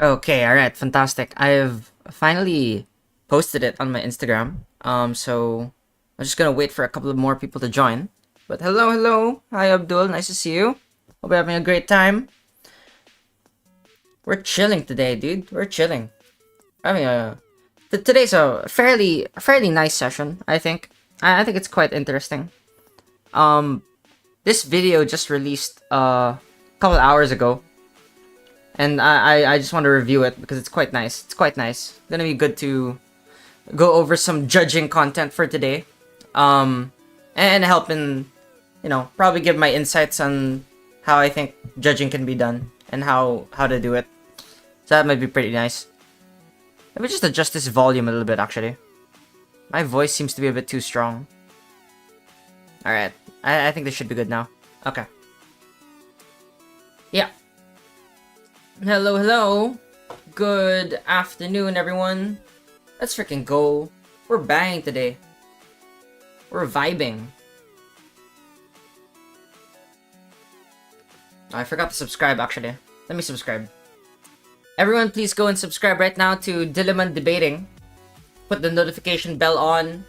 Okay, all right, fantastic. I've finally posted it on my Instagram. So I'm just gonna wait for a couple of more people to join. But hello, hello. Hi, Abdul. Nice to see you. Hope you're having a great time. We're chilling today, dude. We're chilling. Having a today's a fairly nice session. I think. I think it's quite interesting. Um, this video just released a couple hours ago, and I just want to review it because it's quite nice. It's quite nice. It's gonna be good to go over some judging content for today, and help in, probably give my insights on how I think judging can be done and how to do it. So that might be pretty nice. Let me just adjust this volume a little bit. Actually, my voice seems to be a bit too strong. All right, I think this should be good now. Okay. Yeah. Hello, hello. Good afternoon, everyone. Let's freaking go. We're banging today. We're vibing. Oh, I forgot to subscribe, actually. Let me subscribe. Everyone, please go and subscribe right now to Dilliman Debating. Put the notification bell on.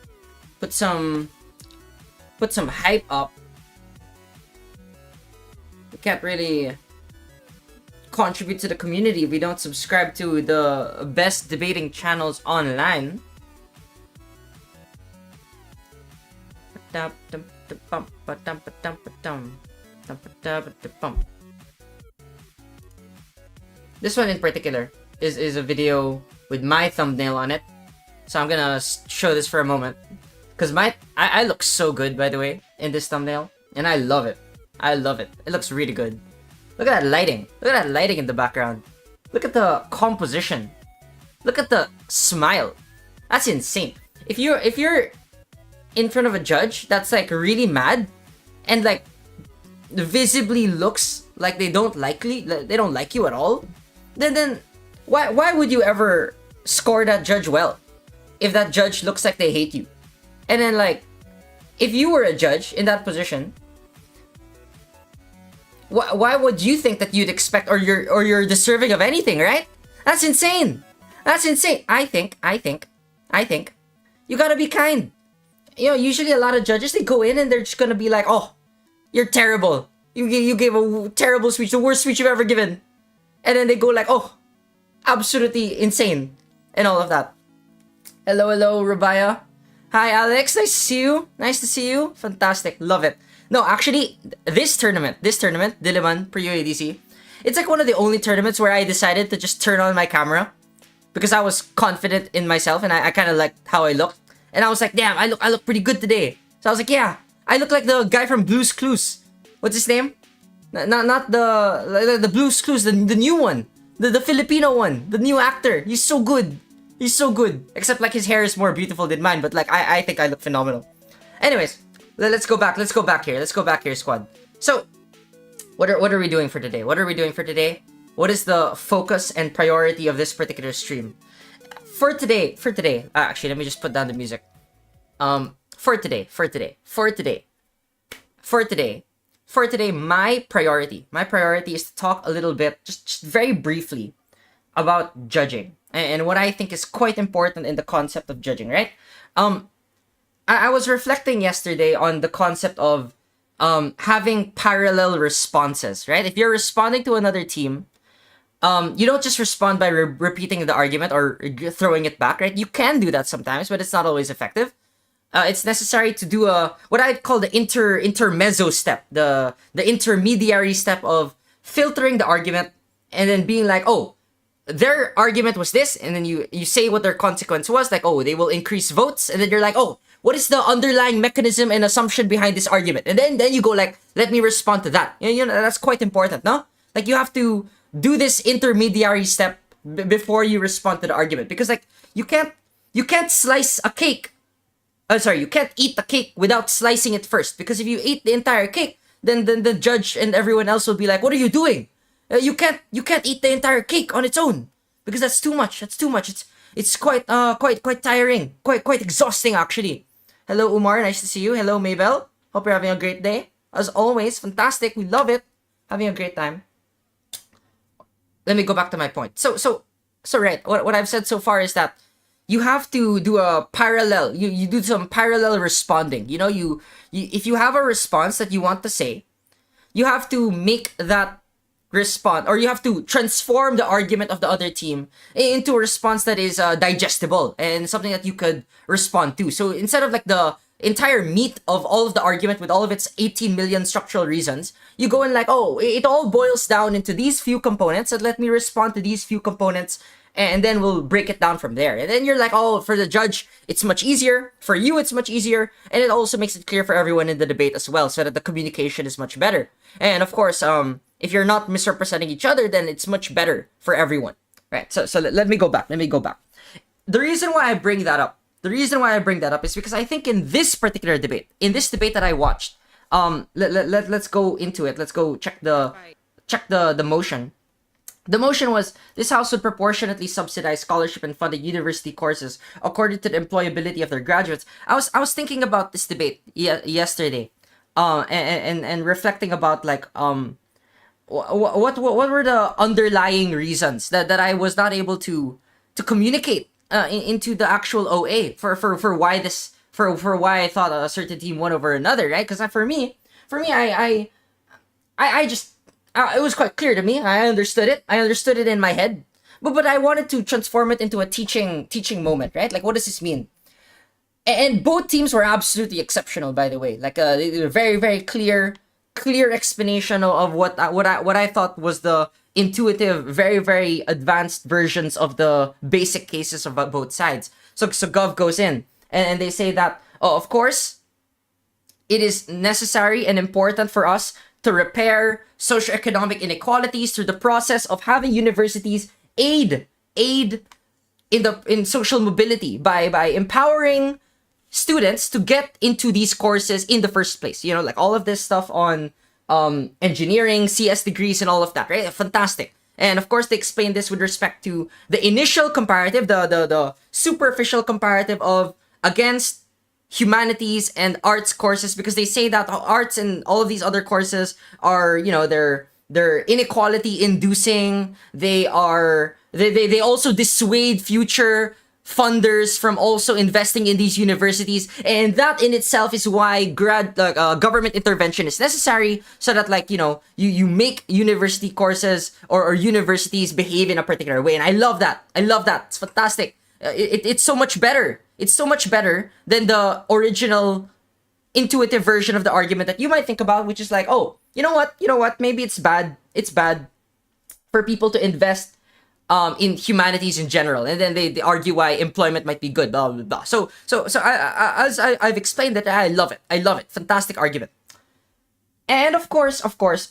Put some hype up. We can't really contribute to the community if we don't subscribe to the best debating channels online. This one in particular is a video with my thumbnail on it, so I'm gonna show this for a moment because I look so good, by the way, in this thumbnail, and I love it. I love it. It looks really good. Look at that lighting. Look at that lighting in the background. Look at the composition. Look at the smile. That's insane. If you're in front of a judge that's like really mad and like visibly looks like they don't like you at all, then why would you ever score that judge well if that judge looks like they hate you? And then, like, if you were a judge in that position, why would you think that you'd expect or you're deserving of anything, right? That's insane. That's insane. I think you gotta be kind. Usually a lot of judges, they go in and they're just gonna be like, "Oh, you're terrible. You gave a terrible speech, the worst speech you've ever given," and then they go like, "Oh, absolutely insane," and all of that. Hello, hello, Rabaya. Hi, Alex. Nice to see you. Nice to see you. Fantastic. Love it. No, actually, this tournament, Diliman per UADC, it's like one of the only tournaments where I decided to just turn on my camera because I was confident in myself and I kind of liked how I looked. And I was like, damn, I look pretty good today. So I was like, yeah, I look like the guy from Blue's Clues. What's his name? Not the Blue's Clues, the new one, the Filipino one, the new actor. He's so good. He's so good. Except like his hair is more beautiful than mine, but like I think I look phenomenal. Anyways, let's go back. Let's go back here. Let's go back here, squad. So, what are we doing for today? What are we doing for today? What is the focus and priority of this particular stream? For today, actually, let me just put down the music. For today, my priority is to talk a little bit, just very briefly, about judging and what I think is quite important in the concept of judging, right? I was reflecting yesterday on the concept of having parallel responses, right? If you're responding to another team, you don't just respond by repeating the argument or throwing it back, right? You can do that sometimes, but it's not always effective. It's necessary to do what I call the intermezzo step, the intermediary step of filtering the argument and then being like, oh, their argument was this, and then you say what their consequence was, like, oh, they will increase votes, and then you're like, oh, what is the underlying mechanism and assumption behind this argument? And then you go like, let me respond to that. That's quite important, no? Like, you have to do this intermediary step before you respond to the argument, because like you can't slice a cake. You can't eat the cake without slicing it first, because if you eat the entire cake, then the judge and everyone else will be like, what are you doing? You can't eat the entire cake on its own, because that's too much. It's quite tiring, quite exhausting actually. Hello Umar, nice to see you. Hello Maybell, hope you're having a great day. As always, fantastic. We love it. Having a great time. let me go back to my point. So right. What I've said so far is that you have to do a parallel. You do some parallel responding. You if you have a response that you want to say, you have to make that respond, or you have to transform the argument of the other team into a response that is digestible and something that you could respond to. So instead of like the entire meat of all of the argument with all of its 18 million structural reasons, you go in like, oh, it all boils down into these few components, and let me respond to these few components, and then we'll break it down from there. And then you're like, oh, for the judge, it's much easier. For you, it's much easier. And it also makes it clear for everyone in the debate as well, so that the communication is much better. And of course, if you're not misrepresenting each other, then it's much better for everyone. Right? So let me go back. Let me go back. The reason why I bring that up, is because I think in this particular debate, in this debate that I watched, let's go into it. Let's go check the motion. The motion was, this house would proportionately subsidize scholarship and funded university courses according to the employability of their graduates. I was thinking about this debate yesterday, and reflecting about like what were the underlying reasons that I was not able to communicate into the actual OA for why why I thought a certain team won over another, right? Because I just it was quite clear to me. I understood it. I understood it in my head. But I wanted to transform it into a teaching moment, right? Like, what does this mean? And both teams were absolutely exceptional, by the way. Like, they were very, very clear explanation of what I thought was the intuitive, very, very advanced versions of the basic cases of both sides. So Gov goes in, and they say that, oh, of course, it is necessary and important for us to repair socioeconomic inequalities through the process of having universities aid in social mobility by empowering students to get into these courses in the first place. Like all of this stuff on engineering, CS degrees, and all of that, right? Fantastic. And of course, they explain this with respect to the initial comparative, the superficial comparative of against humanities and arts courses, because they say that arts and all of these other courses are, they're inequality inducing. They also dissuade future funders from also investing in these universities, and that in itself is why government intervention is necessary, so that you make university courses or universities behave in a particular way. And I love that. It's fantastic. It's so much better. It's so much better than the original intuitive version of the argument that you might think about, which is like, oh, you know what? Maybe it's bad. It's bad for people to invest in humanities in general, and then they argue why employment might be good. Blah blah blah. So I've explained that I love it. Fantastic argument. And of course,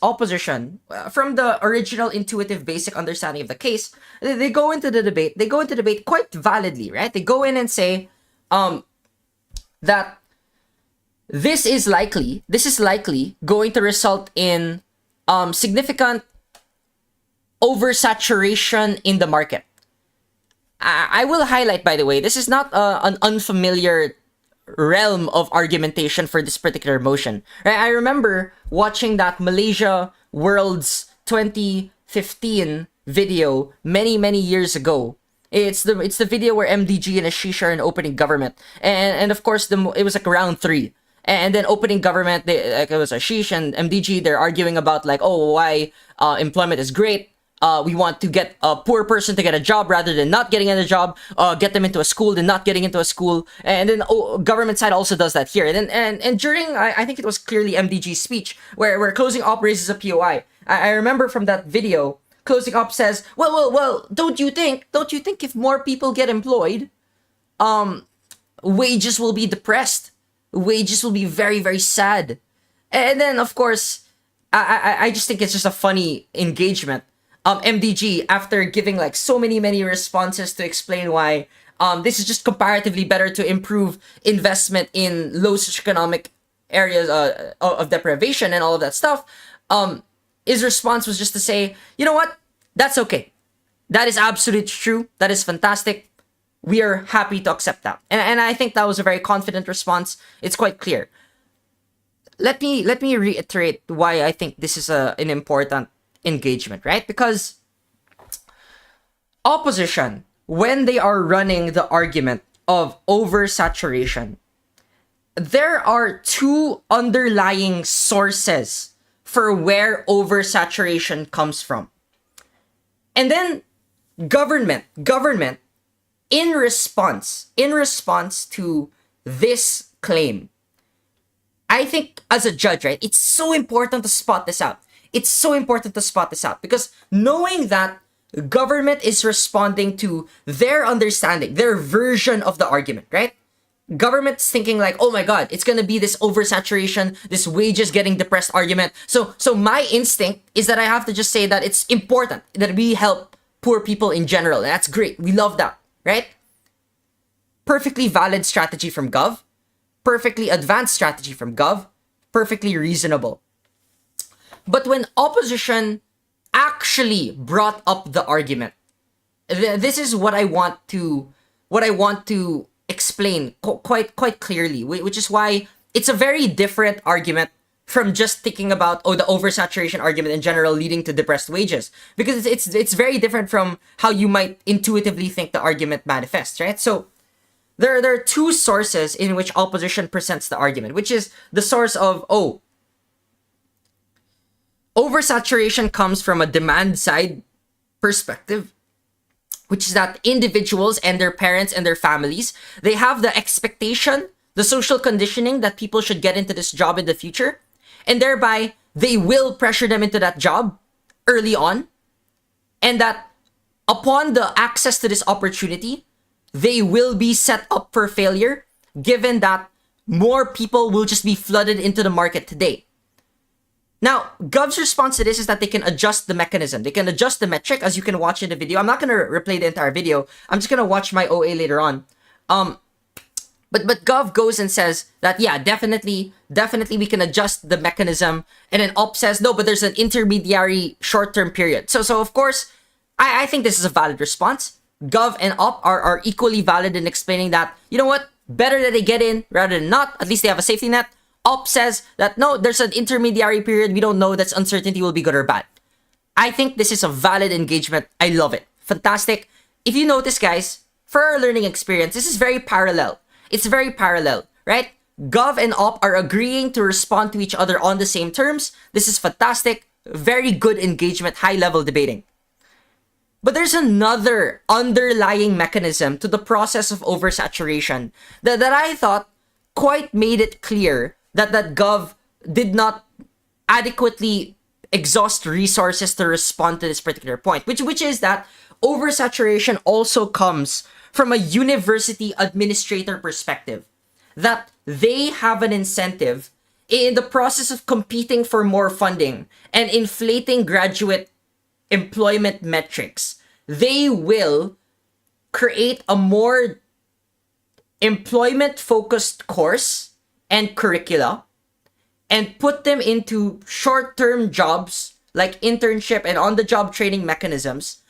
opposition, from the original intuitive basic understanding of the case, they go into the debate. They go into debate quite validly, right? They go in and say that this is likely going to result in significant oversaturation in the market. I will highlight, by the way, this is not an unfamiliar realm of argumentation for this particular motion. Right? I remember watching that Malaysia Worlds 2015 video many years ago. It's the video where MDG and Ashish are in opening government, and of course it was like round 3, and then opening government, it was Ashish and MDG. They're arguing about like, oh, why employment is great. We want to get a poor person to get a job rather than not getting a job, get them into a school than not getting into a school. And then government side also does that here. And during, I think it was clearly MDG's speech, where Closing Op raises a POI. I remember from that video, Closing Op says, well, don't you think if more people get employed, wages will be depressed? Wages will be very, very sad. And then, of course, I just think it's just a funny engagement. MDG, after giving like so many responses to explain why this is just comparatively better to improve investment in low socioeconomic areas of deprivation and all of that stuff, his response was just to say, you know what? That's okay. That is absolutely true. That is fantastic. We are happy to accept that. And I think that was a very confident response. It's quite clear. Let me reiterate why I think this is an important engagement, right? Because Opposition, when they are running the argument of oversaturation, there are two underlying sources for where oversaturation comes from. And then government in response to this claim, I think as a judge, right, it's so important to spot this out. It's so important to spot this out because knowing that government is responding to their understanding, their version of the argument, right? Government's thinking like, oh my god, it's gonna be this oversaturation, this wages getting depressed argument. So my instinct is that I have to just say that it's important that we help poor people in general. And that's great. We love that, right? Perfectly valid strategy from Gov. Perfectly advanced strategy from Gov. Perfectly reasonable. But when opposition actually brought up the argument, this is what I want to explain quite clearly, which is why it's a very different argument from just thinking about the oversaturation argument in general leading to depressed wages, because it's very different from how you might intuitively think the argument manifests, right? So there are two sources in which opposition presents the argument, which is the source of oversaturation comes from a demand side perspective, which is that individuals and their parents and their families, they have the expectation, the social conditioning that people should get into this job in the future, and thereby they will pressure them into that job early on, and that upon the access to this opportunity, they will be set up for failure given that more people will just be flooded into the market today. Now, Gov's response to this is that they can adjust the mechanism. They can adjust the metric, as you can watch in the video. I'm not going to replay the entire video. I'm just going to watch my OA later on. But Gov goes and says that, yeah, definitely we can adjust the mechanism. And then Op says, no, but there's an intermediary short-term period. So of course, I think this is a valid response. Gov and Op are equally valid in explaining that, you know what, better that they get in rather than not. At least they have a safety net. Op says that, no, there's an intermediary period. We don't know. That's uncertainty will be good or bad. I think this is a valid engagement. I love it. Fantastic. If you notice, guys, for our learning experience, this is very parallel. It's very parallel, right? Gov and Op are agreeing to respond to each other on the same terms. This is fantastic. Very good engagement, high-level debating. But there's another underlying mechanism to the process of oversaturation that I thought quite made it clear that Gov did not adequately exhaust resources to respond to this particular point, which is that oversaturation also comes from a university administrator perspective, that they have an incentive in the process of competing for more funding and inflating graduate employment metrics. They will create a more employment-focused course and curricula and put them into short-term jobs like internship and on-the-job training mechanisms,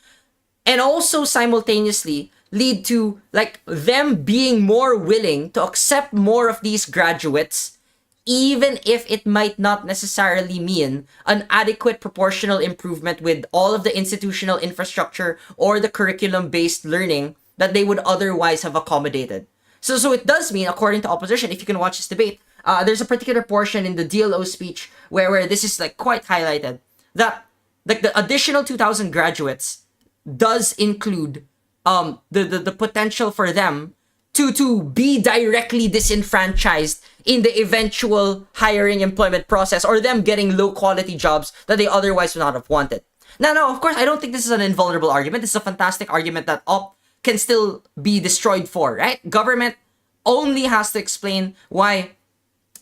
and also simultaneously lead to like them being more willing to accept more of these graduates, even if it might not necessarily mean an adequate proportional improvement with all of the institutional infrastructure or the curriculum-based learning that they would otherwise have accommodated. So it does mean, according to opposition, if you can watch this debate, there's a particular portion in the DLO speech where this is like quite highlighted, that like the additional 2,000 graduates does include the potential for them to be directly disenfranchised in the eventual hiring employment process, or them getting low quality jobs that they otherwise would not have wanted. Now, of course, I don't think this is an invulnerable argument. This is a fantastic argument that Op can still be destroyed for, right? Government only has to explain why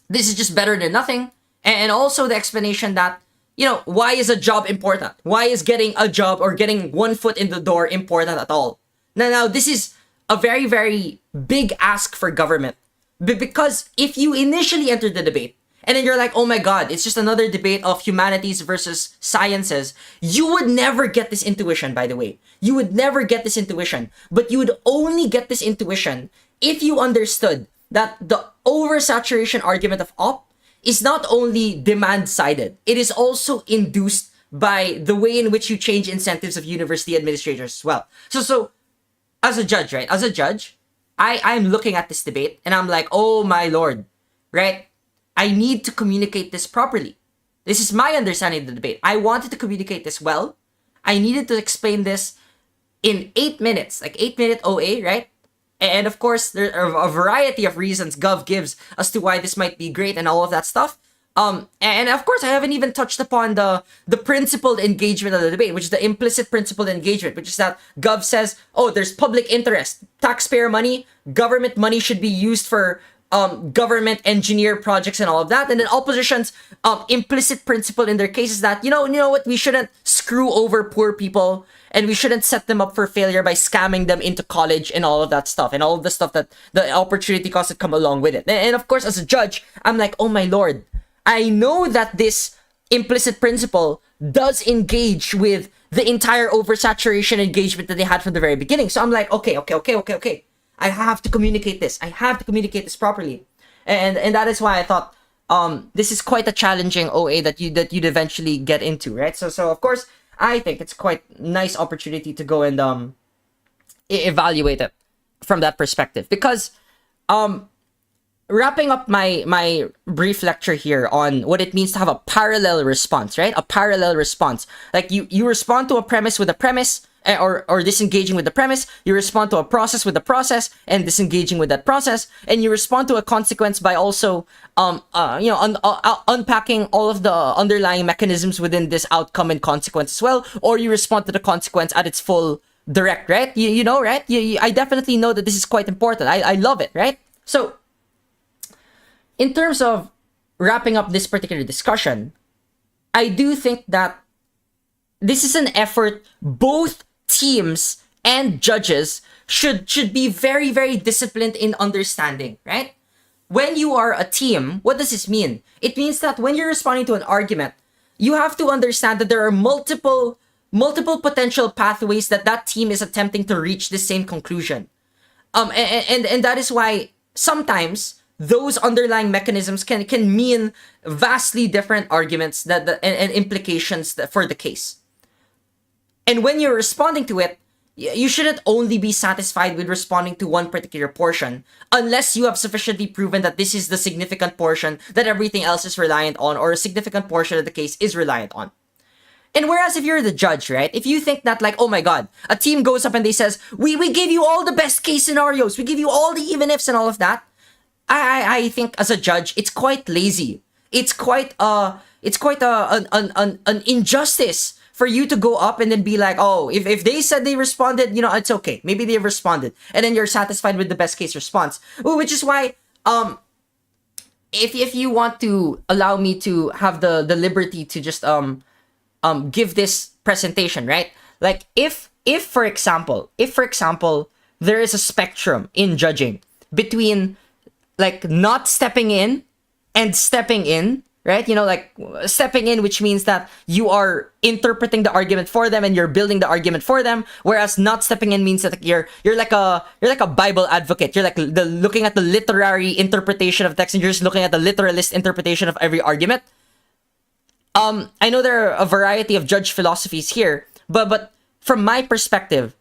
this is just better than nothing. And also the explanation that, you know, why is a job important? Why is getting a job or getting one foot in the door important at all? Now this is a very, very big ask for government. Because if you initially enter the debate and then you're like, oh my God, it's just another debate of humanities versus sciences, you would never get this intuition, by the way. You would never get this intuition. But you would only get this intuition if you understood that the oversaturation argument of Op is not only demand-sided, it is also induced by the way in which you change incentives of university administrators as well. So as a judge, right? As a judge, I'm looking at this debate and I'm like, oh my lord, right? I need to communicate this properly. This is my understanding of the debate. I wanted to communicate this well. I needed to explain this in 8 minutes, like 8-minute OA, right? And of course, there are a variety of reasons Gov gives as to why this might be great and all of that stuff. And of course, I haven't even touched upon the principled engagement of the debate, which is the implicit principled engagement, which is that Gov says, oh, there's public interest, taxpayer money, government money should be used for government engineer projects and all of that. And then opposition's implicit principle in their case is that, you know what, we shouldn't screw over poor people and we shouldn't set them up for failure by scamming them into college and all of that stuff and all of the stuff that the opportunity costs that come along with it. And of course, as a judge, I'm like, oh my lord, I know that this implicit principle does engage with the entire oversaturation engagement that they had from the very beginning. So I'm like, okay. I have to communicate this. I have to communicate this properly. And that is why I thought this is quite a challenging OA that you'd eventually get into, right? So of course, I think it's quite nice opportunity to go and evaluate it from that perspective. Because wrapping up my brief lecture here on what it means to have a parallel response, right? A parallel response. Like you respond to a premise with a premise, or disengaging with the premise. You respond to a process with the process and disengaging with that process. And you respond to a consequence by also, unpacking all of the underlying mechanisms within this outcome and consequence as well. Or you respond to the consequence at its full direct, right? You know, right? I definitely know that this is quite important. I love it, right? So, in terms of wrapping up this particular discussion, I do think that this is an effort both teams and judges should be very, very disciplined in understanding, right? When you are a team, what does this mean? It means that when you're responding to an argument, you have to understand that there are multiple potential pathways that team is attempting to reach the same conclusion. And that is why sometimes those underlying mechanisms can mean vastly different arguments and implications for the case. And when you're responding to it, you shouldn't only be satisfied with responding to one particular portion unless you have sufficiently proven that this is the significant portion that everything else is reliant on, or a significant portion of the case is reliant on. And whereas if you're the judge, right, if you think that like, oh my god, a team goes up and they says, we give you all the best case scenarios, we give you all the even ifs and all of that, I think as a judge, it's quite lazy. It's quite an injustice for you to go up and then be like, oh, if they said they responded, it's okay. Maybe they responded. And then you're satisfied with the best case response. Which is why, if you want to allow me to have the liberty to just give this presentation, right? Like if for example, there is a spectrum in judging between like not stepping in and stepping in, right? Like stepping in, which means that you are interpreting the argument for them and you're building the argument for them. Whereas not stepping in means that you're like a Bible advocate. You're like looking at the literary interpretation of text and you're just looking at the literalist interpretation of every argument. I know there are a variety of judge philosophies here, but from my perspective,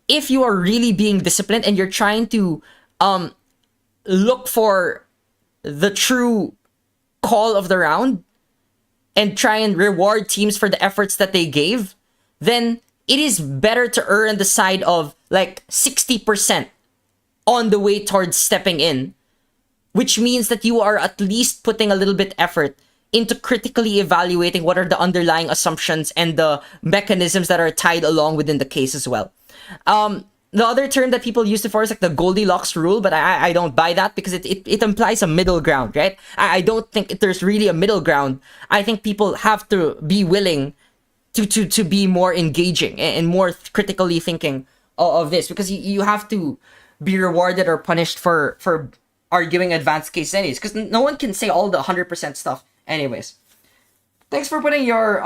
if you are really being disciplined and you're trying to look for the true call of the round and try and reward teams for the efforts that they gave, then it is better to err on the side of like 60% on the way towards stepping in, which means that you are at least putting a little bit effort into critically evaluating what are the underlying assumptions and the mechanisms that are tied along within the case as well. The other term that people use it for is like the Goldilocks rule, but I don't buy that because it implies a middle ground, right? I don't think there's really a middle ground. I think people have to be willing to be more engaging and more critically thinking of this, because you have to be rewarded or punished for arguing advanced case anyways, because no one can say all the 100% stuff anyways. Thanks for putting your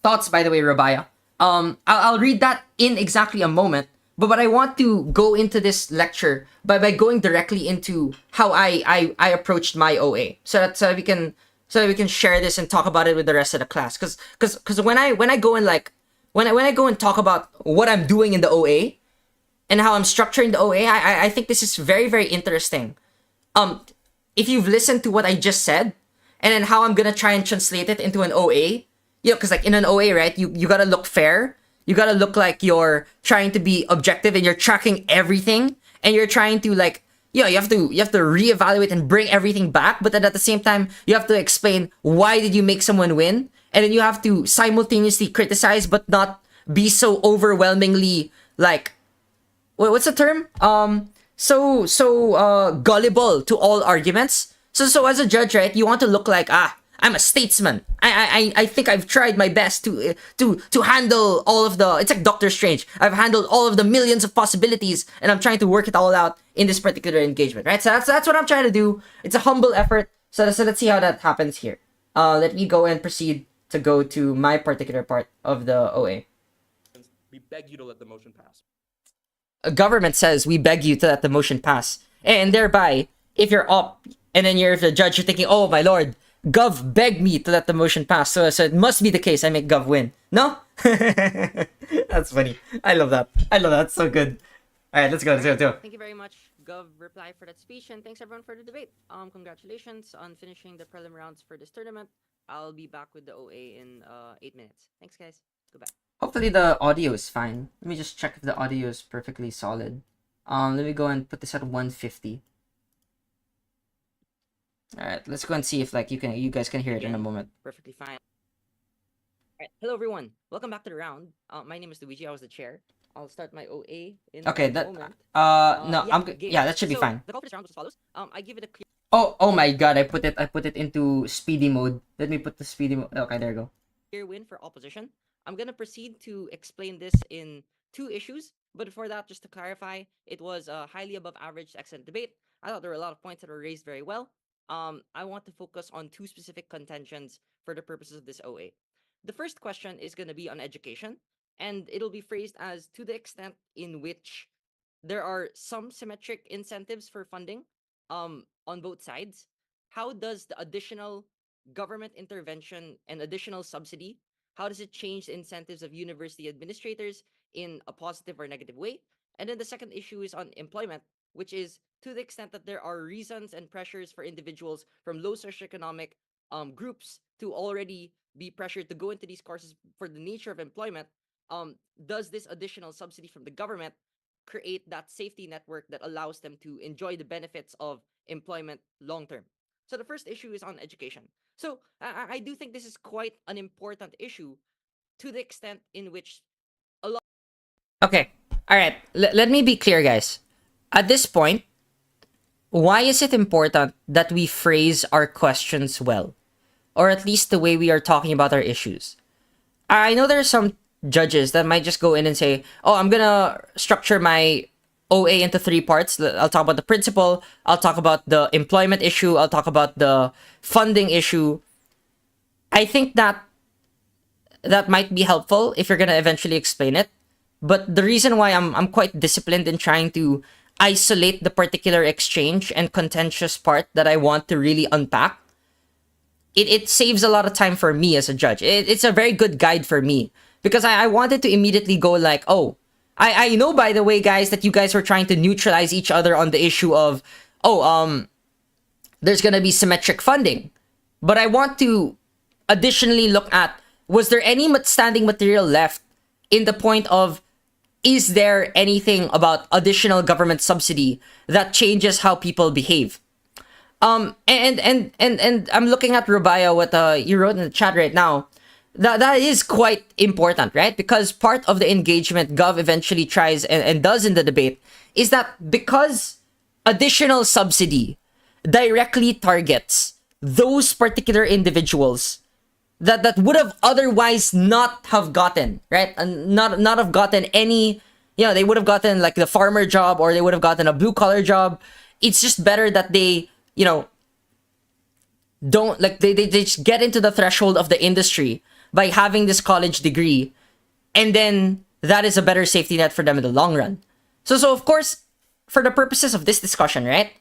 thoughts, by the way, Rabaya. I'll read that in exactly a moment, but I want to go into this lecture by going directly into how I approached my OA, so that we can so that we can share this and talk about it with the rest of the class. Because when I go and like when I go and talk about what I'm doing in the OA and how I'm structuring the OA, I think this is very, very interesting. If you've listened to what I just said, and then how I'm gonna try and translate it into an OA, because like in an OA, right, you gotta look fair, you gotta look like you're trying to be objective and you're tracking everything, and you're trying to like, you have to reevaluate and bring everything back, but then at the same time you have to explain why did you make someone win, and then you have to simultaneously criticize but not be so overwhelmingly like, what's the term? Gullible to all arguments. So as a judge, right, you want to look like, I'm a statesman. I think I've tried my best to handle all of the, it's like Doctor Strange. I've handled all of the millions of possibilities and I'm trying to work it all out in this particular engagement, right? So that's what I'm trying to do. It's a humble effort. So let's see how that happens here. Let me go and proceed to go to my particular part of the OA. We beg you to let the motion pass. A government says we beg you to let the motion pass. And thereby, if you're up and then you're the judge, you're thinking, oh my lord, Gov begged me to let the motion pass, so it must be the case I make Gov win. No? That's funny. I love that. It's so good. Alright, let's go. Thank you very much, Gov, reply for that speech, and thanks everyone for the debate. Congratulations on finishing the prelim rounds for this tournament. I'll be back with the OA in 8 minutes. Thanks, guys. Goodbye. Hopefully the audio is fine. Let me just check if the audio is perfectly solid. Let me go and put this at 150. Alright, let's go and see if like you guys can hear it in a moment. Perfectly fine. Alright, hello everyone. Welcome back to the round. My name is Luigi. I was the chair. I'll start my OA in a moment. That should be fine. The call for this round was as follows. I give it a clear. Oh my god, I put it into speedy mode. Let me put the speedy mode. Okay, there you go. Clear win for opposition. I'm gonna proceed to explain this in 2 issues, but before that, just to clarify, it was a highly above average excellent debate. I thought there were a lot of points that were raised very well. I want to focus on 2 specific contentions for the purposes of this OA. The first question is gonna be on education, and it'll be phrased as to the extent in which there are some symmetric incentives for funding on both sides. How does the additional government intervention and additional subsidy, how does it change the incentives of university administrators in a positive or negative way? And then the second issue is on employment, which is to the extent that there are reasons and pressures for individuals from low socioeconomic groups to already be pressured to go into these courses for the nature of employment. Does this additional subsidy from the government create that safety network that allows them to enjoy the benefits of employment long term? So the first issue is on education. So I do think this is quite an important issue to the extent in which a lot. Okay, all right. Let me be clear, guys. At this point, why is it important that we phrase our questions well, or at least the way we are talking about our issues? I know there are some judges that might just go in and say, oh, I'm gonna structure my OA into 3 parts. I'll talk about the principle, I'll talk about the employment issue, I'll talk about the funding issue. I think that might be helpful if you're gonna eventually explain it. But the reason why I'm quite disciplined in trying to isolate the particular exchange and contentious part that I want to really unpack, it saves a lot of time for me as a judge. It's a very good guide for me, because I wanted to immediately go like, oh, I know, by the way, guys, that you guys were trying to neutralize each other on the issue of, there's gonna be symmetric funding. But I want to additionally look at, was there any standing material left in the point of, is there anything about additional government subsidy that changes how people behave? And I'm looking at Rubaya, what you wrote in the chat right now. That is quite important, right? Because part of the engagement Gov eventually tries and does in the debate is that because additional subsidy directly targets those particular individuals that would have otherwise not have gotten, right? And not have gotten any, they would have gotten like the farmer job, or they would have gotten a blue collar job. It's just better that they, don't, like, they just get into the threshold of the industry by having this college degree, and then that is a better safety net for them in the long run. So of course, for the purposes of this discussion, right,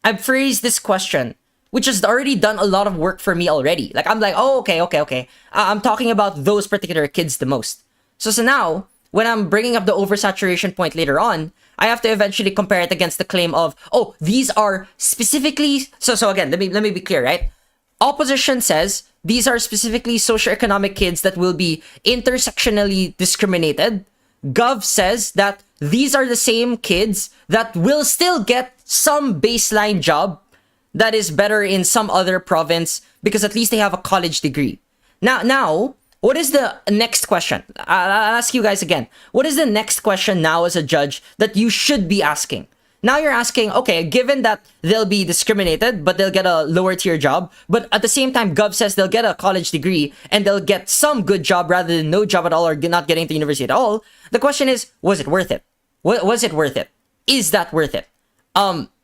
I've phrased this question which has already done a lot of work for me already. Like, I'm like, oh, okay. I'm talking about those particular kids the most. So now, when I'm bringing up the oversaturation point later on, I have to eventually compare it against the claim of, oh, these are specifically. So again, let me be clear, right? Opposition says these are specifically socioeconomic kids that will be intersectionally discriminated. Gov says that these are the same kids that will still get some baseline job that is better in some other province because at least they have a college degree. Now, what is the next question? I'll ask you guys again. What is the next question now as a judge that you should be asking? Now you're asking, okay, given that they'll be discriminated, but they'll get a lower tier job, but at the same time, Gov says they'll get a college degree and they'll get some good job rather than no job at all or not getting to university at all. The question is, was it worth it? Was it worth it? Is that worth it?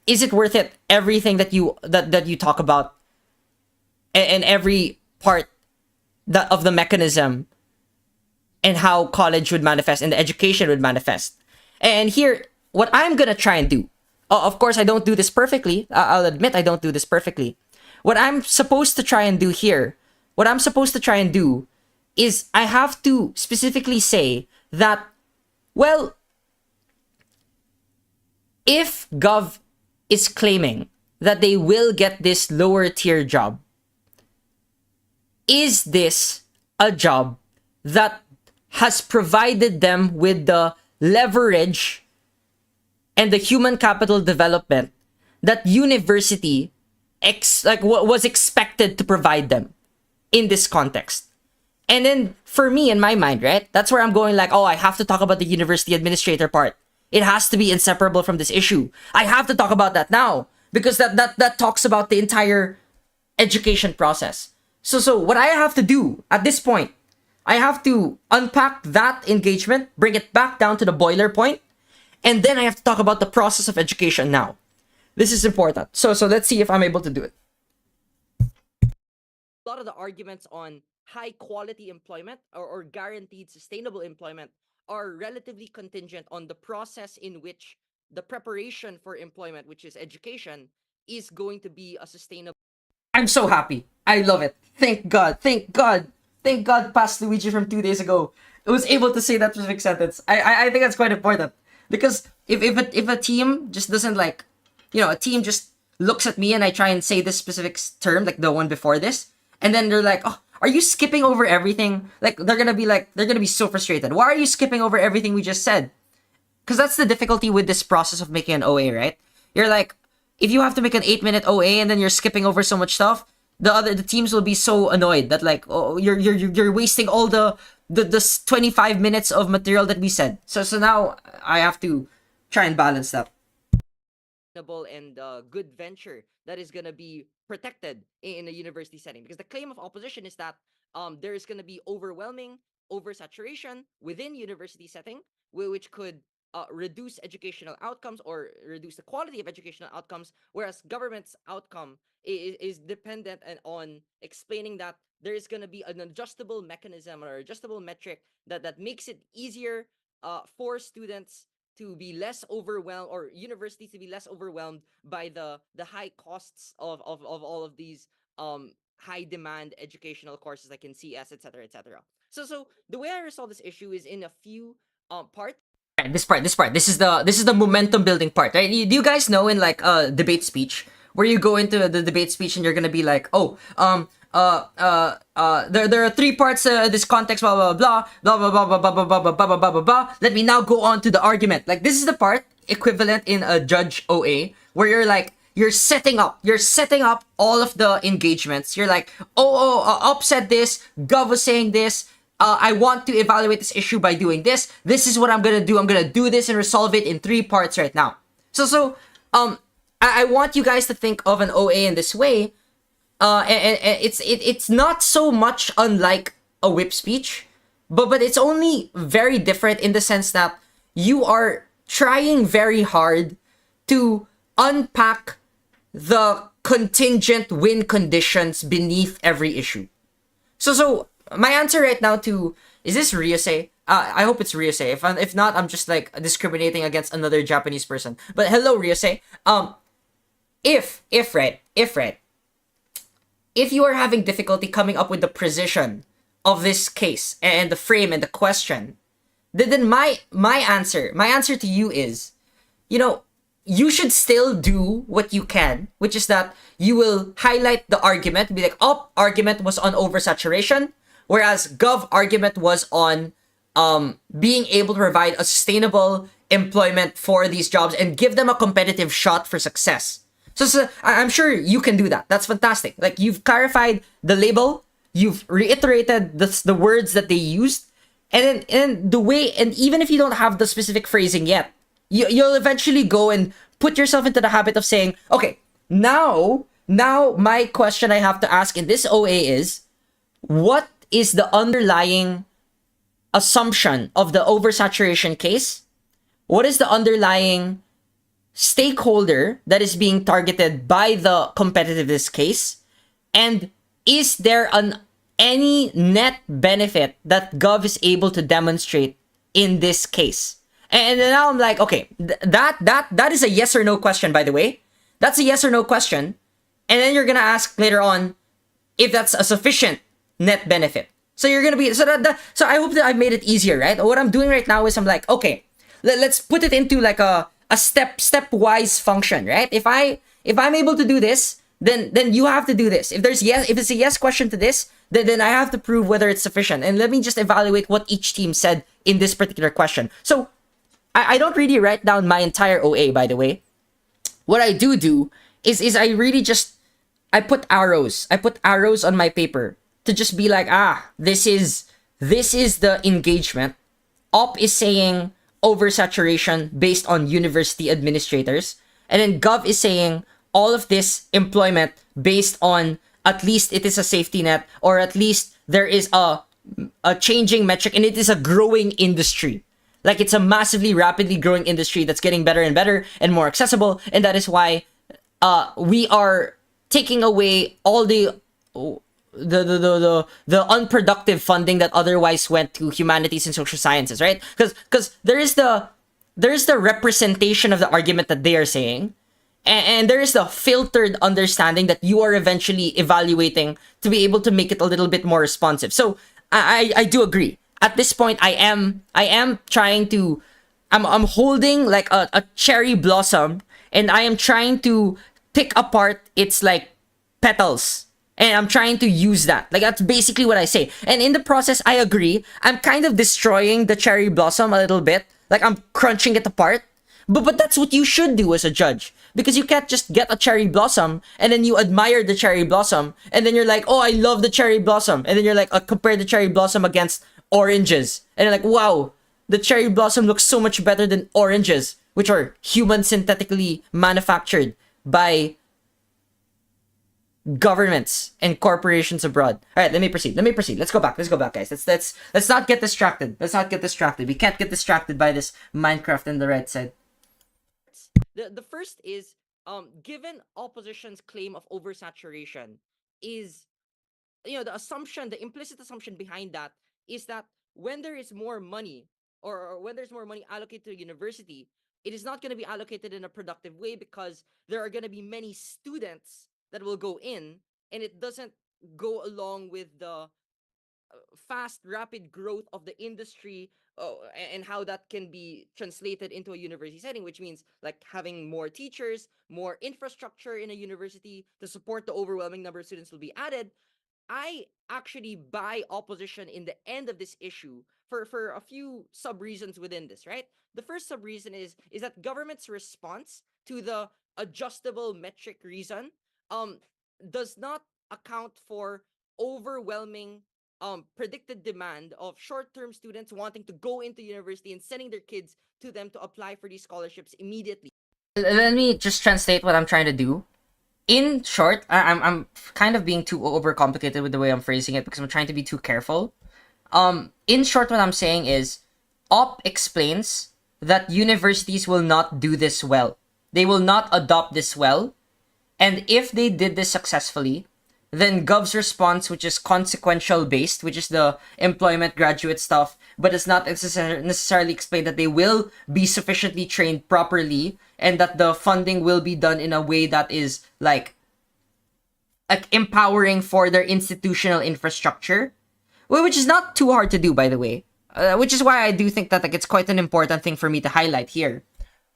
Is it worth it? Everything that you talk about and every part of the mechanism and how college would manifest and the education would manifest. And here, what I'm gonna try and do, of course, I don't do this perfectly. I'll admit I don't do this perfectly. What I'm supposed to try and do here, is I have to specifically say that, well, if Gov is claiming that they will get this lower tier job, is this a job that has provided them with the leverage and the human capital development that university was expected to provide them in this context? And then for me, in my mind, right, that's where I'm going like, oh, I have to talk about the university administrator part. It has to be inseparable from this issue. I have to talk about that now because that talks about the entire education process. So what I have to do at this point, I have to unpack that engagement, bring it back down to the boiler point, and then I have to talk about the process of education now. This is important. So let's see if I'm able to do it. A lot of the arguments on high quality employment or guaranteed sustainable employment are relatively contingent on the process in which the preparation for employment, which is education, is going to be a sustainable. I'm so happy. I love it. Thank God. Past Luigi from 2 days ago was able to say that specific sentence. I think that's quite important because if a team just doesn't like, a team just looks at me and I try and say this specific term, like the one before this, and then they're like, oh, are you skipping over everything? Like they're gonna be so frustrated. Why are you skipping over everything we just said? Because that's the difficulty with this process of making an OA, right? You're like, if you have to make an 8-minute OA and then you're skipping over so much stuff, the teams will be so annoyed that like, oh, you're wasting all the 25 minutes of material that we said. So now I have to try and balance that. And good venture that is gonna be protected in a university setting, because the claim of opposition is that there is gonna be overwhelming oversaturation within university setting, which could reduce educational outcomes or reduce the quality of educational outcomes, whereas government's outcome is dependent on explaining that there is going to be an adjustable mechanism or adjustable metric that makes it easier for students to be less overwhelmed, or universities to be less overwhelmed by the high costs of all of these high demand educational courses like in CS, etc., etc. So the way I resolve this issue is in a few parts. This part. This is the momentum building part, right? Do you guys know in like a debate speech where you go into the debate speech and you're gonna be like, oh, there are 3 parts this context, blah blah blah blah blah blah blah blah blah blah blah blah blah blah. Let me now go on to the argument. Like this is the part equivalent in a judge OA where you're like, you're setting up all of the engagements. You're like, Op said this, Gov was saying this. I want to evaluate this issue by doing this. This is what I'm gonna do. I'm gonna do this and resolve it in 3 parts right now. So I want you guys to think of an OA in this way. And it's not so much unlike a whip speech, but it's only very different in the sense that you are trying very hard to unpack the contingent win conditions beneath every issue. So my answer right now to, is this Ryusei? I hope it's Ryusei. If not, I'm just like discriminating against another Japanese person. But hello, Ryusei. If if you are having difficulty coming up with the precision of this case and the frame and the question, then my answer to you is, you know, you should still do what you can, which is that you will highlight the argument, be like, oh, argument was on oversaturation, whereas gov argument was on being able to provide a sustainable employment for these jobs and give them a competitive shot for success. So I'm sure you can do that. That's fantastic. Like, you've clarified the label, you've reiterated the words that they used, and the way, and even if you don't have the specific phrasing yet, you'll eventually go and put yourself into the habit of saying, okay, now my question I have to ask in this OA is, what is the underlying assumption of the oversaturation case? What is the underlying stakeholder that is being targeted by the competitiveness case? And is there any net benefit that Gov is able to demonstrate in this case? And then now I'm like, okay, that is a yes or no question, by the way. That's a yes or no question. And then you're gonna ask later on if that's a sufficient net benefit. So you're gonna be so I hope that I've made it easier, right? What I'm doing right now is I'm like, okay, let's put it into like a stepwise function, right? If I'm able to do this, then you have to do this. If it's a yes question to this, then I have to prove whether it's sufficient. And let me just evaluate what each team said in this particular question. So I don't really write down my entire OA, by the way. What I do is I really just, I put arrows on my paper to just be like, this is the engagement. Op is saying oversaturation based on university administrators, and then Gov is saying all of this employment based on at least it is a safety net, or at least there is a changing metric, and it is a growing industry. Like, it's a massively rapidly growing industry that's getting better and better and more accessible, and that is why we are taking away all the unproductive funding that otherwise went to humanities and social sciences, right? Because there is the representation of the argument that they are saying, and there is the filtered understanding that you are eventually evaluating to be able to make it a little bit more responsive. So I do agree. At this point, I am trying to, I'm holding like a cherry blossom, and I am trying to pick apart its like petals, and I'm trying to use that. Like, that's basically what I say. And in the process, I agree, I'm kind of destroying the cherry blossom a little bit. Like, I'm crunching it apart. But that's what you should do as a judge, because you can't just get a cherry blossom and then you admire the cherry blossom and then you're like, oh, I love the cherry blossom, and then you're like, compare the cherry blossom against oranges, and you're like, wow, the cherry blossom looks so much better than oranges, which are human synthetically manufactured by governments and corporations abroad. All right, let me proceed. Let's go back, guys. Let's not get distracted. We can't get distracted by this Minecraft and the right side. The first is, given opposition's claim of oversaturation, is, the implicit assumption behind that is that when there is more money, or when there's more money allocated to a university, it is not going to be allocated in a productive way, because there are going to be many students that will go in, and it doesn't go along with the fast, rapid growth of the industry, and how that can be translated into a university setting, which means like having more teachers, more infrastructure in a university to support the overwhelming number of students will be added. I actually buy opposition in the end of this issue for a few sub reasons within this, right? The first sub reason is that government's response to the adjustable metric reason does not account for overwhelming predicted demand of short-term students wanting to go into university and sending their kids to them to apply for these scholarships immediately. Let me just translate what I'm trying to do. In short, I'm kind of being too overcomplicated with the way I'm phrasing it, because I'm trying to be too careful. In short, what I'm saying is, OP explains that universities will not do this well. They will not adopt this well. And if they did this successfully, then Gov's response, which is consequential based, which is the employment graduate stuff, but it's not necessarily explain that they will be sufficiently trained properly, and that the funding will be done in a way that is like like empowering for their institutional infrastructure, which is not too hard to do, by the way. Which is why I do think that like it's quite an important thing for me to highlight here.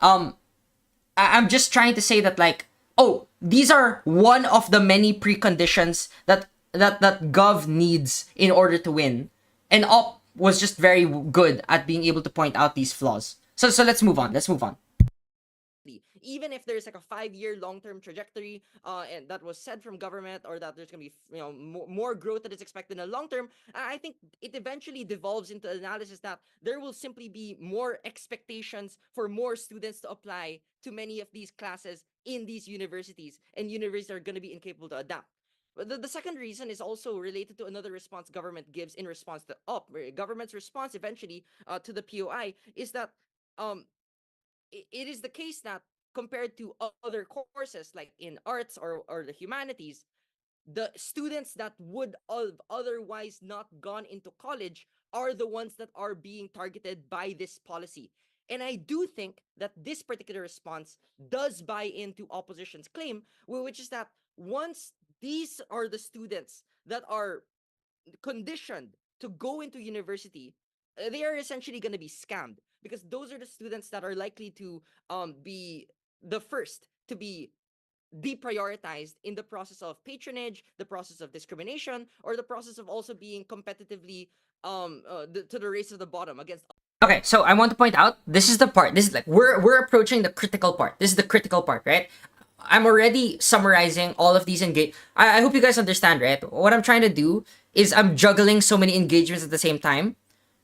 I'm just trying to say that like, oh, these are one of the many preconditions that Gov needs in order to win, and Op was just very good at being able to point out these flaws. So let's move on. Let's move on. Even if there's like a 5-year long-term trajectory and that was said from government, or that there's going to be more growth that is expected in the long term, I think it eventually devolves into analysis that there will simply be more expectations for more students to apply to many of these classes in these universities, and universities are going to be incapable to adapt. But the second reason is also related to another response government gives in response to UP. Government's response eventually to the POI is that um, it is the case that compared to other courses like in arts or the humanities, the students that would otherwise not gone into college are the ones that are being targeted by this policy. And I do think that this particular response does buy into opposition's claim, which is that once these are the students that are conditioned to go into university, they are essentially going to be scammed, because those are the students that are likely to be the first to be deprioritized in the process of patronage, the process of discrimination, or the process of also being competitively to the race of the bottom against. Okay, so I want to point out, this is the part. This is like we're approaching the critical part. This is the critical part, right? I'm already summarizing all of these engage. I hope you guys understand, right? What I'm trying to do is I'm juggling so many engagements at the same time.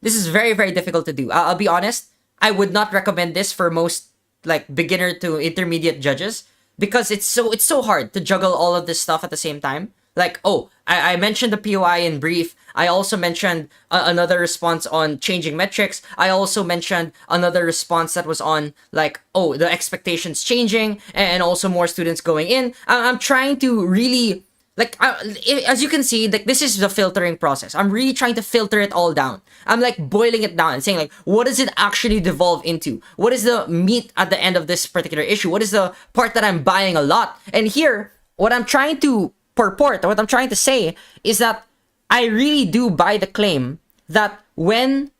This is very, very difficult to do. I'll be honest. I would not recommend this for most like beginner to intermediate judges, because it's so hard to juggle all of this stuff at the same time. Like, oh, I mentioned the POI in brief. I also mentioned another response on changing metrics. I also mentioned another response that was on like, oh, the expectations changing and also more students going in. I'm trying to really like, as you can see, like this is the filtering process. I'm really trying to filter it all down. I'm like boiling it down and saying like, what does it actually devolve into? What is the meat at the end of this particular issue? What is the part that I'm buying a lot? And here, what I'm trying to purport, or what I'm trying to say, is that I really do buy the claim that when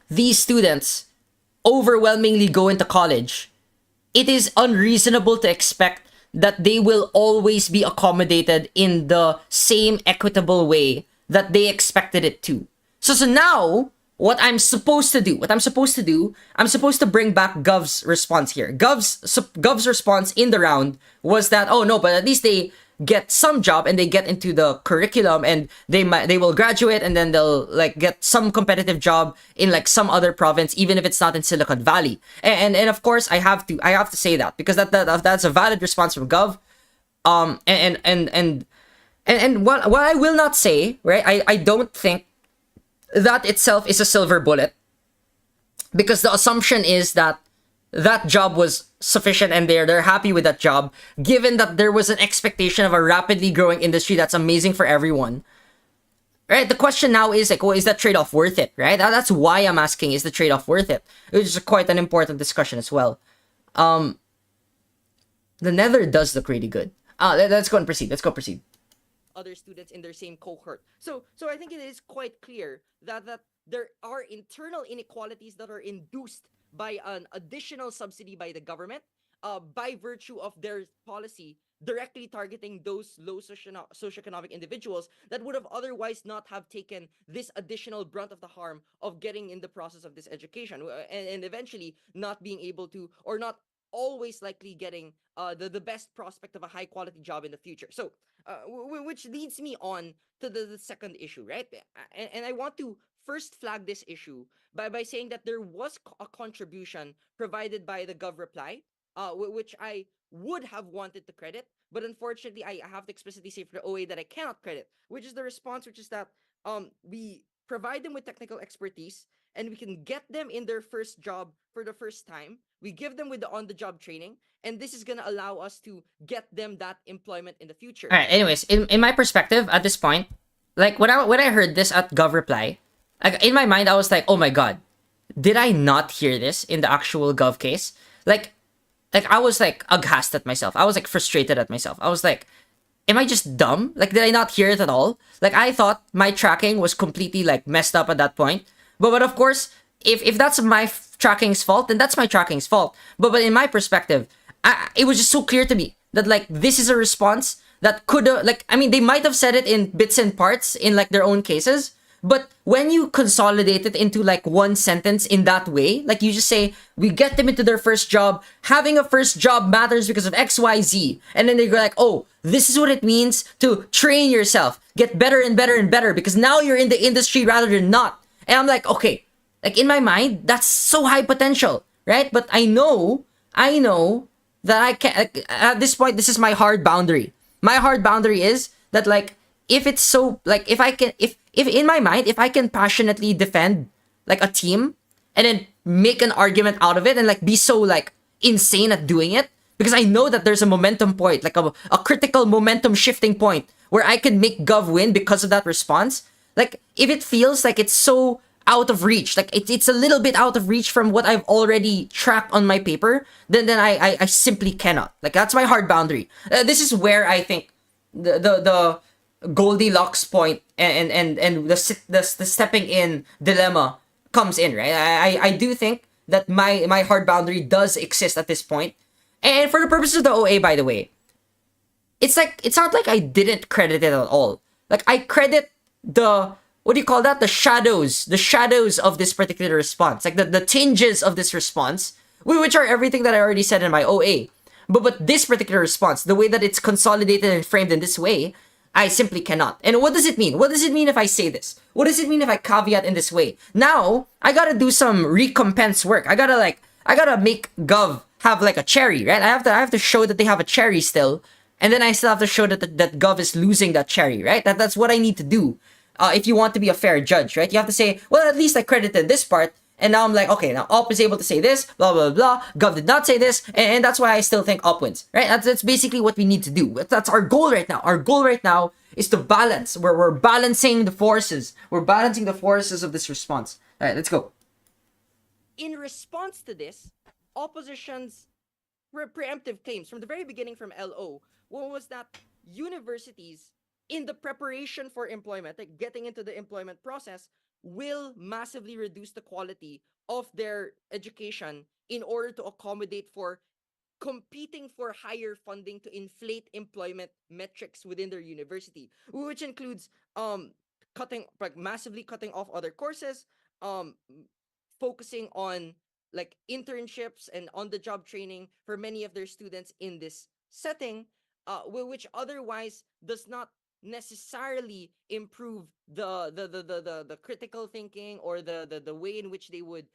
these students overwhelmingly go into college, it is unreasonable to expect that they will always be accommodated in the same equitable way that they expected it to. So now, what I'm supposed to do, I'm supposed to bring back Gov's response here. Gov's response in the round was that, oh no, but at least they get some job and they get into the curriculum and they will graduate and then they'll like get some competitive job in like some other province, even if it's not in Silicon Valley. And of course I have to say that, because that's a valid response from Gov. And what I will not say, right? I don't think that itself is a silver bullet, because the assumption is that that job was sufficient and they're happy with that job, given that there was an expectation of a rapidly growing industry that's amazing for everyone. Right? The question now is like, well, is that trade-off worth it? Right? That's why I'm asking, is the trade-off worth it? Which is quite an important discussion as well. The Nether does look really good. Let's go and proceed. Other students in their same cohort. So I think it is quite clear that there are internal inequalities that are induced by an additional subsidy by the government, by virtue of their policy directly targeting those low socioeconomic individuals that would have otherwise not have taken this additional brunt of the harm of getting in the process of this education, and eventually not being able to, or not always likely getting the best prospect of a high quality job in the future. So which leads me on to the second issue, right? And I want to first flag this issue by saying that there was a contribution provided by the Gov reply, which I would have wanted to credit, but unfortunately I have to explicitly say for the OA that I cannot credit, which is the response, which is that we provide them with technical expertise and we can get them in their first job for the first time. We give them with the on-the-job training, and this is going to allow us to get them that employment in the future. All right. Anyways, in my perspective at this point, like when I heard this at Gov reply, like in my mind I was like, oh my god, did I not hear this in the actual Gov case? Like I was like aghast at myself. I was like frustrated at myself. I was like, am I just dumb? Like, did I not hear it at all? Like, I thought my tracking was completely like messed up at that point. But of course, if that's my tracking's fault, then that's my tracking's fault. But in my perspective, it was just so clear to me that like this is a response that could have, like, I mean, they might have said it in bits and parts in like their own cases, but when you consolidate it into like one sentence in that way, like you just say, we get them into their first job, having a first job matters because of XYZ. And then they go like, oh, this is what it means to train yourself, get better and better and better because now you're in the industry rather than not. And I'm like, okay, like in my mind, that's so high potential, right? But I know that I can't, like, at this point, this is my hard boundary. My hard boundary is that like, if it's so, like, if I can, if in my mind, if I can passionately defend like a team and then make an argument out of it and like be so like insane at doing it, because I know that there's a momentum point, like a critical momentum shifting point where I can make Gov win because of that response. Like, if it feels like it's so out of reach, like it's a little bit out of reach from what I've already tracked on my paper, then I simply cannot. Like, that's my hard boundary. This is where I think the Goldilocks point and the stepping in dilemma comes in, right? I do think that my hard boundary does exist at this point. And for the purposes of the OA, by the way, it's like, it's not like I didn't credit it at all. Like, I credit the, what do you call that? The shadows of this particular response, like the tinges of this response, which are everything that I already said in my OA. But this particular response, the way that it's consolidated and framed in this way, I simply cannot. And what does it mean? What does it mean if I say this? What does it mean if I caveat in this way? Now, I gotta do some recompense work. I gotta make Gov have like a cherry, right? I have to show that they have a cherry still. And then I still have to show that Gov is losing that cherry, right? That's what I need to do. If you want to be a fair judge, right? You have to say, well, at least I credited this part. And now I'm like, okay, now Op is able to say this, blah, blah, blah. Gov did not say this. And that's why I still think Op wins, right? That's basically what we need to do. That's our goal right now. Our goal right now is to balance. We're balancing the forces. We're balancing the forces of this response. All right, let's go. In response to this, opposition's preemptive claims from the very beginning from LO, one was that universities, in the preparation for employment, like getting into the employment process, will massively reduce the quality of their education in order to accommodate for competing for higher funding to inflate employment metrics within their university, which includes massively cutting off other courses, focusing on like internships and on the job training for many of their students in this setting, which otherwise does not necessarily improve the critical thinking or the way in which they would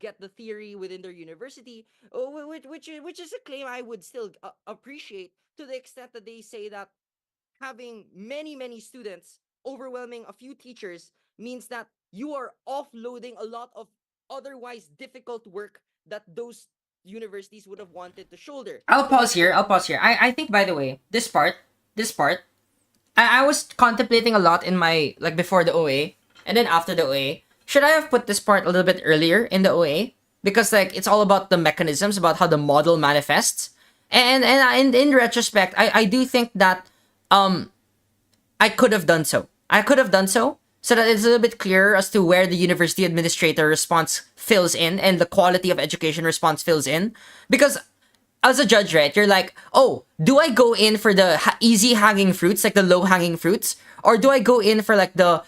get the theory within their university, which is a claim I would still appreciate, to the extent that they say that having many students overwhelming a few teachers means that you are offloading a lot of otherwise difficult work that those universities would have wanted to shoulder. I'll pause here. I think, by the way, this part, I was contemplating a lot in my, like, before the OA and then after the OA. Should I have put this part a little bit earlier in the OA? Because like it's all about the mechanisms, about how the model manifests. And in retrospect, I do think that I could have done so. So that it's a little bit clearer as to where the university administrator response fills in and the quality of education response fills in. Because as a judge, right, you're like, oh, do I go in for the easy hanging fruits, like the low hanging fruits, or do I go in for like the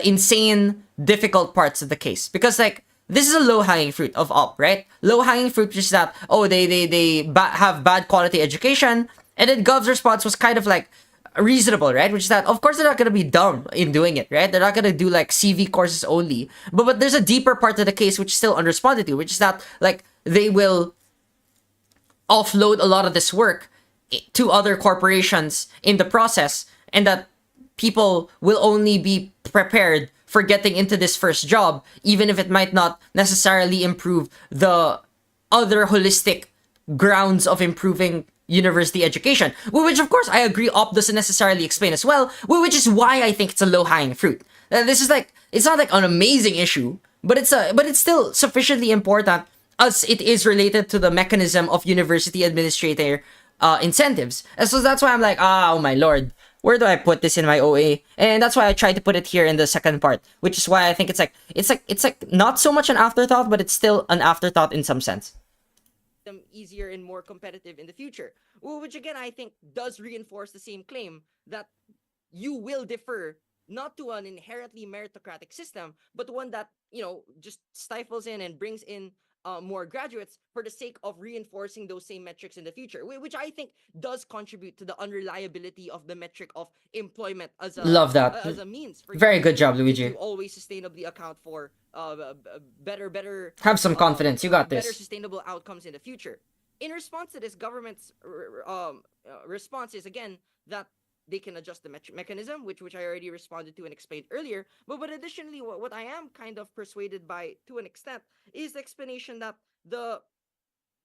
insane difficult parts of the case? Because like this is a low hanging fruit of Op, right? Low hanging fruit is that, oh, they have bad quality education, and then Gov's response was kind of like reasonable, right? Which is that, of course, they're not gonna be dumb in doing it, right? They're not gonna do like CV courses only, but there's a deeper part of the case which is still unresponded to, which is that like they will offload a lot of this work to other corporations in the process, and that people will only be prepared for getting into this first job, even if it might not necessarily improve the other holistic grounds of improving university education, which of course I agree Op doesn't necessarily explain as well, which is why I think it's a low-hanging fruit. This is like, it's not like an amazing issue, but it's still sufficiently important as it is related to the mechanism of university administrator incentives. And so that's why I'm like, oh my lord, where do I put this in my OA? And that's why I tried to put it here in the second part, which is why I think it's like not so much an afterthought, but it's still an afterthought in some sense. them easier and more competitive in the future. Which again, I think does reinforce the same claim that you will defer not to an inherently meritocratic system, but one that, just stifles in and brings in more graduates for the sake of reinforcing those same metrics in the future, which I think does contribute to the unreliability of the metric of employment Love that. as a means for Very good job, to Luigi. always sustainably account for better Have some confidence. You got better this. sustainable outcomes in the future. In response to this, government's response is again that they can adjust the mechanism, which I already responded to and explained earlier. But additionally, what I am kind of persuaded by to an extent is the explanation that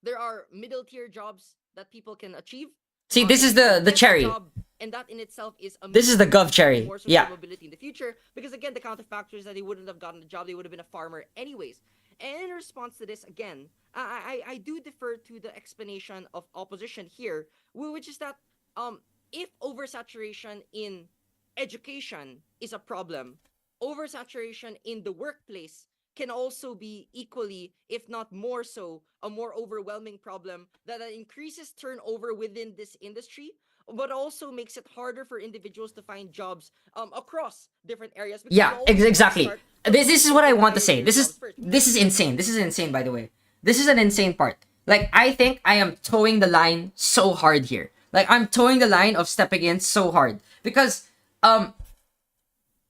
there are middle tier jobs that people can achieve. See, this If is you the get a cherry. job, and that in itself is a This is the means gov to cherry. more social Yeah. mobility in the future. Because again, the counterfactor is that they wouldn't have gotten a job; they would have been a farmer anyways. And in response to this, again, I do defer to the explanation of opposition here, which is that if oversaturation in education is a problem, oversaturation in the workplace can also be equally, if not more so, a more overwhelming problem that increases turnover within this industry, but also makes it harder for individuals to find jobs across different areas. Because you Yeah, always want to exactly. start This is what I want to say. higher This is jobs first. this is insane. This is insane, by the way. This is an insane part. Like, I think I am towing the line so hard here. Like, I'm towing the line of stepping in so hard because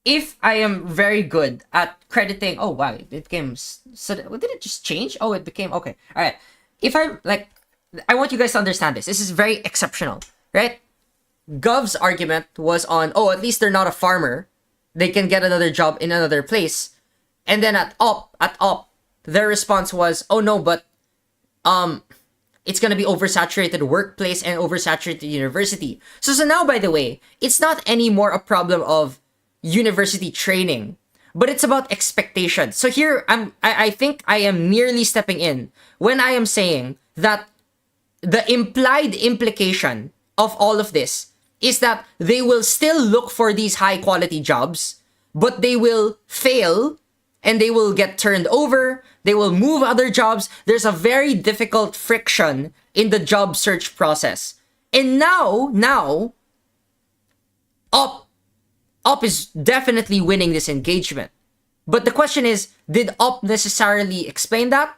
if I am very good at crediting, oh wow, it became so. Did it just change? Oh, it became okay. All right. If I'm like, I want you guys to understand this. This is very exceptional, right? Gov's argument was on, oh, at least they're not a farmer. They can get another job in another place. And then at op, their response was, oh no, but it's gonna be oversaturated workplace and oversaturated university. So now, by the way, it's not anymore a problem of university training, but it's about expectations. So here I think I am nearly stepping in when I am saying that the implied implication of all of this is that they will still look for these high quality jobs, but they will fail and they will get turned over. They will move other jobs. There's a very difficult friction in the job search process. And now, Op is definitely winning this engagement. But the question is, did Op necessarily explain that?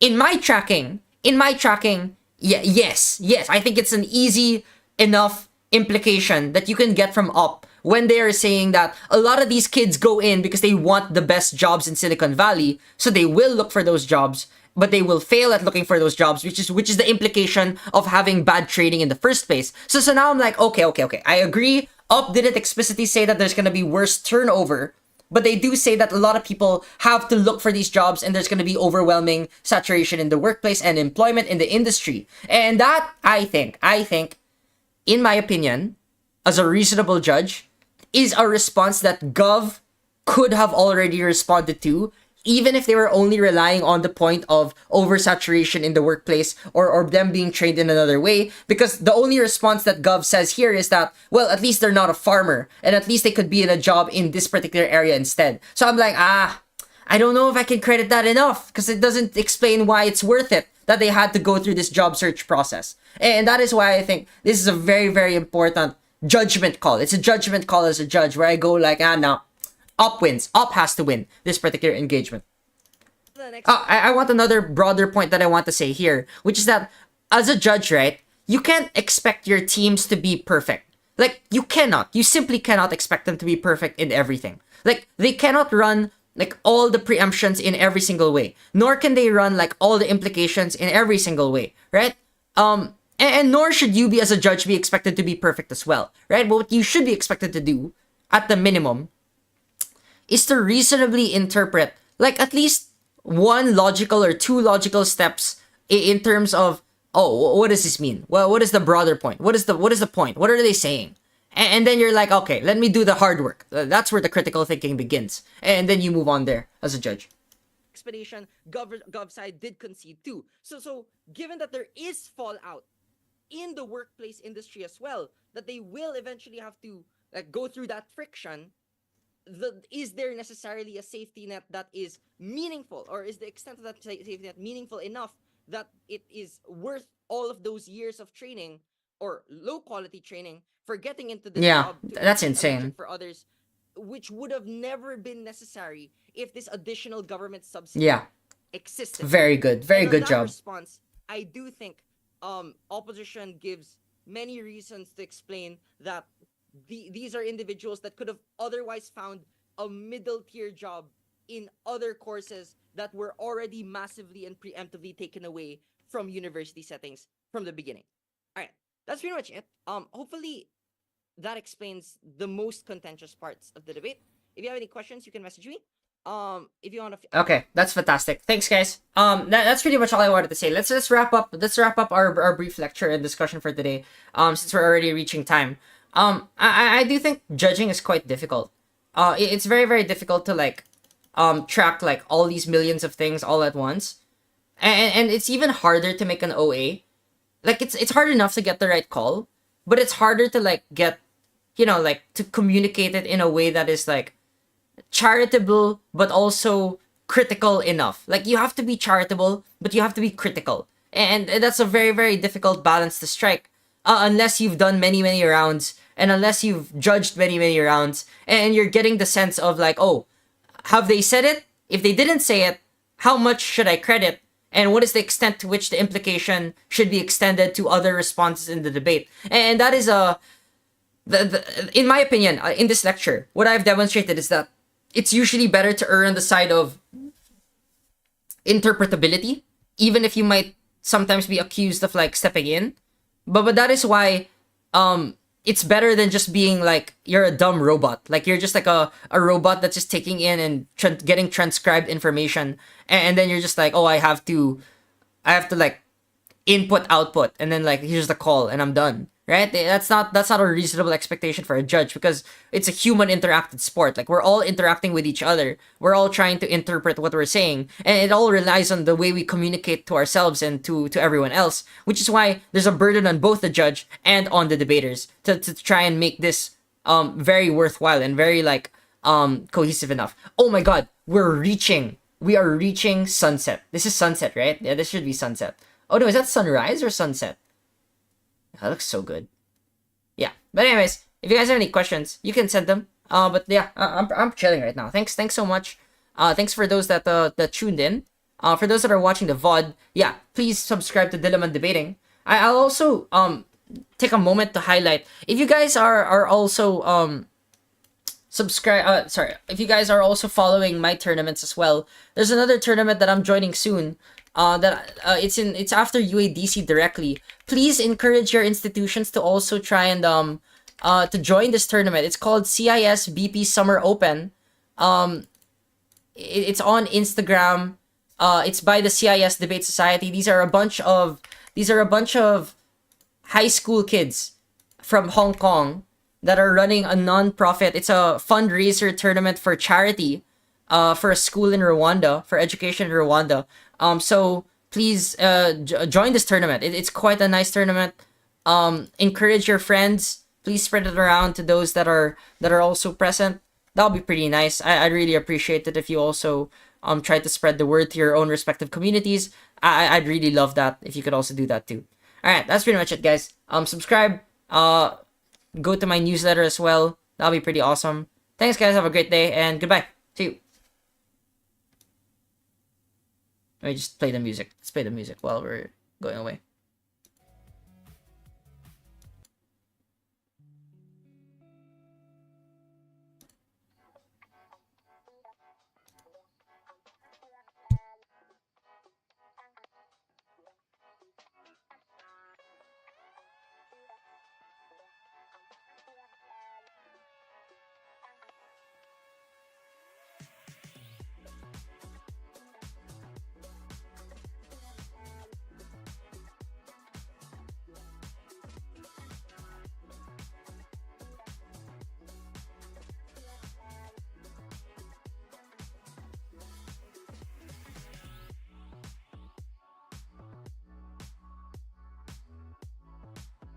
In my tracking, yes. I think it's an easy enough implication that you can get from Op when they are saying that a lot of these kids go in because they want the best jobs in Silicon Valley, so they will look for those jobs, but they will fail at looking for those jobs, which is the implication of having bad training in the first place. So now I'm like, okay. I agree. Up didn't explicitly say that there's gonna be worse turnover, but they do say that a lot of people have to look for these jobs and there's gonna be overwhelming saturation in the workplace and employment in the industry. And that, I think, in my opinion, as a reasonable judge, is a response that Gov could have already responded to, even if they were only relying on the point of oversaturation in the workplace or them being trained in another way. Because the only response that Gov says here is that, well, at least they're not a farmer and at least they could be in a job in this particular area instead. So I'm like, I don't know if I can credit that enough because it doesn't explain why it's worth it that they had to go through this job search process. And that is why I think this is a very, very important judgment call. It's a judgment call as a judge where I go like, no, Op wins. Op has to win this particular engagement. The next I want another broader point that I want to say here, which is that as a judge, right, you can't expect your teams to be perfect. Like, you simply cannot expect them to be perfect in everything. Like, they cannot run like all the preemptions in every single way, nor can they run like all the implications in every single way, right? And nor should you be as a judge be expected to be perfect as well, right? But what you should be expected to do, at the minimum, is to reasonably interpret like at least one logical or two logical steps in terms of, oh, what does this mean? Well, what is the broader point? What is the point? What are they saying? And then you're like, okay, let me do the hard work. That's where the critical thinking begins. And then you move on there as a judge. explanation, Gov side did concede too. So given that there is fallout in the workplace industry as well, that they will eventually have to like go through that friction. Is there necessarily a safety net that is meaningful, or is the extent of that safety net meaningful enough that it is worth all of those years of training or low quality training for getting into this Yeah, job to that's inflict a insane. metric for others, which would have never been necessary if this additional government subsidy Yeah, existed. very good. Very And on good that job. response, I do think opposition gives many reasons to explain that these are individuals that could have otherwise found a middle tier job in other courses that were already massively and preemptively taken away from university settings from the beginning. All right, that's pretty much it. Hopefully that explains the most contentious parts of the debate. If you have any questions, you can message me. If you want to, Okay, that's fantastic. Thanks, guys. That's pretty much all I wanted to say. Let's wrap up. Let's wrap up our brief lecture and discussion for today. Since we're already reaching time. I do think judging is quite difficult. It's very difficult to like, track like all these millions of things all at once, and it's even harder to make an OA. Like it's hard enough to get the right call, but it's harder to like get, like to communicate it in a way that is like charitable but also critical enough. Like you have to be charitable, but you have to be critical, and that's a very difficult balance to strike. Unless you've done many rounds, and unless you've judged many rounds, and you're getting the sense of like, oh, have they said it? If they didn't say it, how much should I credit? And what is the extent to which the implication should be extended to other responses in the debate? And that is in my opinion, in this lecture, what I've demonstrated is that it's usually better to err on the side of interpretability, even if you might sometimes be accused of like stepping in. But that is why it's better than just being like you're a dumb robot. Like you're just like a robot that's just taking in and getting transcribed information, and then you're just like, oh, I have to like input output, and then like here's the call and I'm done. Right? That's not a reasonable expectation for a judge, because it's a human interacted sport. Like we're all interacting with each other. We're all trying to interpret what we're saying, and it all relies on the way we communicate to ourselves and to everyone else. Which is why there's a burden on both the judge and on the debaters to try and make this very worthwhile and very like cohesive enough. Oh my god, we are reaching sunset. This is sunset, right? Yeah, this should be sunset. Oh no, is that sunrise or sunset? That looks so good. Yeah. But anyways, if you guys have any questions, you can send them. But yeah, I'm chilling right now. Thanks so much. Thanks for those that tuned in. For those that are watching the VOD, yeah, please subscribe to Dillaman Debating. I'll also take a moment to highlight, if you guys are also if you guys are also following my tournaments as well, there's another tournament that I'm joining soon. It's after UADC directly. Please encourage your institutions to also try and to join this tournament. It's called CIS BP Summer Open. It's on Instagram. It's by the CIS Debate Society. These are a bunch of high school kids from Hong Kong that are running a non-profit. It's a fundraiser tournament for charity, for a school in Rwanda, for education in Rwanda. So please join this tournament. It's quite a nice tournament. Encourage your friends. Please spread it around to those that are also present. That'll be pretty nice. I'd really appreciate it if you also try to spread the word to your own respective communities. I'd really love that if you could also do that too. All right, that's pretty much it, guys. Subscribe. Go to my newsletter as well. That'll be pretty awesome. Thanks, guys. Have a great day and goodbye. See you. Let me just play the music. Let's play the music while we're going away.